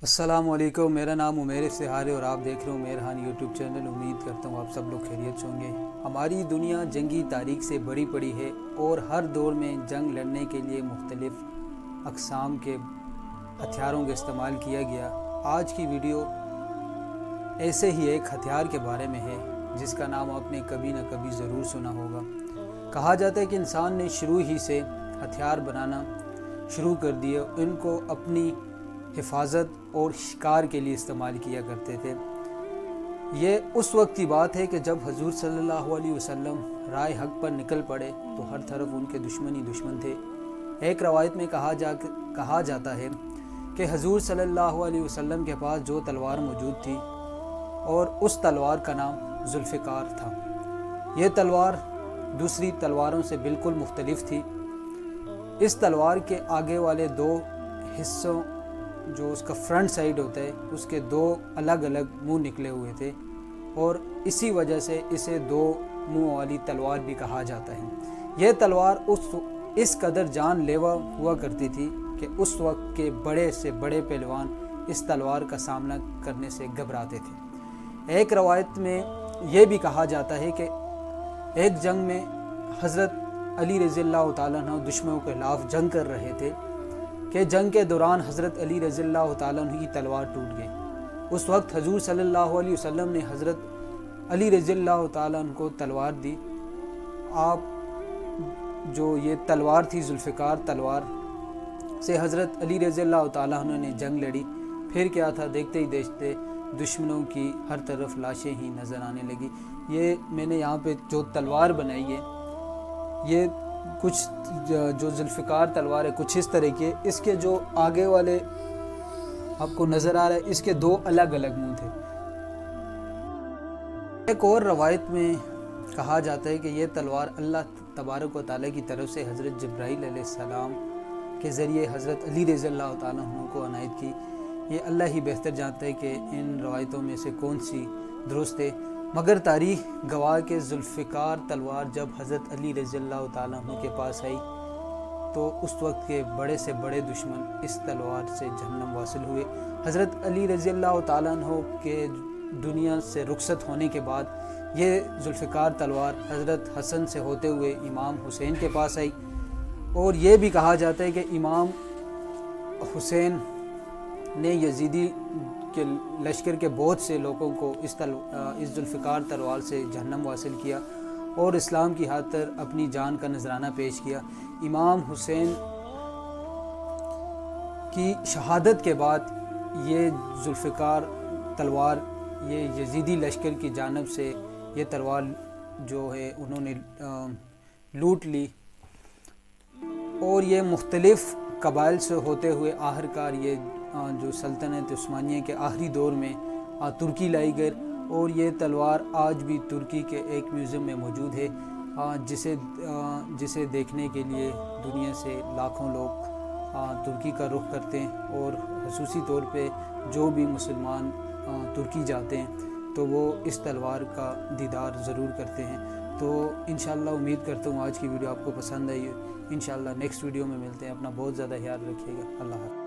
السلام علیکم، میرا نام عمیر افتخار ہے اور آپ دیکھ رہے ہوں عمیر خان یوٹیوب چینل۔ امید کرتا ہوں آپ سب لوگ خیریت سے ہوں گے۔ ہماری دنیا جنگی تاریخ سے بڑی پڑی ہے اور ہر دور میں جنگ لڑنے کے لیے مختلف اقسام کے ہتھیاروں کا استعمال کیا گیا۔ آج کی ویڈیو ایسے ہی ایک ہتھیار کے بارے میں ہے جس کا نام آپ نے کبھی نہ کبھی ضرور سنا ہوگا۔ کہا جاتا ہے کہ انسان نے شروع ہی سے ہتھیار بنانا شروع کر دیے، ان کو اپنی حفاظت اور شکار کے لیے استعمال کیا کرتے تھے۔ یہ اس وقت کی بات ہے کہ جب حضور صلی اللہ علیہ وسلم راہ حق پر نکل پڑے تو ہر طرف ان کے دشمن ہی دشمن تھے۔ ایک روایت میں کہا جاتا ہے کہ حضور صلی اللہ علیہ وسلم کے پاس جو تلوار موجود تھی اور اس تلوار کا نام ذوالفقار تھا۔ یہ تلوار دوسری تلواروں سے بالکل مختلف تھی۔ اس تلوار کے آگے والے دو حصوں، جو اس کا فرنٹ سائیڈ ہوتا ہے، اس کے دو الگ الگ منہ نکلے ہوئے تھے اور اسی وجہ سے اسے دو منہ والی تلوار بھی کہا جاتا ہے۔ یہ تلوار اس قدر جان لیوا ہوا کرتی تھی کہ اس وقت کے بڑے سے بڑے پہلوان اس تلوار کا سامنا کرنے سے گھبراتے تھے۔ ایک روایت میں یہ بھی کہا جاتا ہے کہ ایک جنگ میں حضرت علی رضی اللہ تعالیٰ عنہ دشمنوں کے خلاف جنگ کر رہے تھے کہ جنگ کے دوران حضرت علی رضی اللہ تعالیٰ عنہ کی تلوار ٹوٹ گئی۔ اس وقت حضور صلی اللہ علیہ وسلم نے حضرت علی رضی اللہ تعالیٰ عنہ کو تلوار دی۔ آپ جو یہ تلوار تھی ذوالفقار تلوار سے حضرت علی رضی اللہ تعالیٰ عنہ نے جنگ لڑی۔ پھر کیا تھا، دیکھتے ہی دیکھتے دشمنوں کی ہر طرف لاشیں ہی نظر آنے لگی۔ یہ میں نے یہاں پہ جو تلوار بنائی ہے، یہ کچھ جو ذوالفقار تلوار ہے کچھ اس طرح کی، اس کے جو آگے والے آپ کو نظر آ رہا ہے، اس کے دو الگ الگ منہ تھے۔ ایک اور روایت میں کہا جاتا ہے کہ یہ تلوار اللہ تبارک و تعالیٰ کی طرف سے حضرت جبرائیل علیہ السلام کے ذریعے حضرت علی رضی اللہ تعالیٰ عنہ کو عنایت کی۔ یہ اللہ ہی بہتر جانتا ہے کہ ان روایتوں میں سے کون سی درست ہے، مگر تاریخ گواہ کے ذوالفقار تلوار جب حضرت علی رضی اللہ تعالیٰ عنہ کے پاس آئی تو اس وقت کے بڑے سے بڑے دشمن اس تلوار سے جہنم واصل ہوئے۔ حضرت علی رضی اللہ تعالیٰ عنہ کے دنیا سے رخصت ہونے کے بعد یہ ذوالفقار تلوار حضرت حسن سے ہوتے ہوئے امام حسین کے پاس آئی، اور یہ بھی کہا جاتا ہے کہ امام حسین نے یزیدی کے لشکر کے بہت سے لوگوں کو اس ذوالفقار تلوار سے جہنم واصل کیا اور اسلام کی خاطر اپنی جان کا نذرانہ پیش کیا۔ امام حسین کی شہادت کے بعد یہ ذوالفقار تلوار یہ یزیدی لشکر کی جانب سے یہ تلوار جو ہے انہوں نے لوٹ لی، اور یہ مختلف قبائل سے ہوتے ہوئے آخرکار یہ جو سلطنت عثمانیہ کے آخری دور میں ترکی لائی گئی، اور یہ تلوار آج بھی ترکی کے ایک میوزیم میں موجود ہے، جسے دیکھنے کے لیے دنیا سے لاکھوں لوگ ترکی کا رخ کرتے ہیں، اور خصوصی طور پہ جو بھی مسلمان ترکی جاتے ہیں تو وہ اس تلوار کا دیدار ضرور کرتے ہیں۔ تو انشاءاللہ امید کرتا ہوں آج کی ویڈیو آپ کو پسند آئی ہے۔ انشاءاللہ نیکسٹ ویڈیو میں ملتے ہیں۔ اپنا بہت زیادہ خیال رکھیے گا۔ اللہ حافظ۔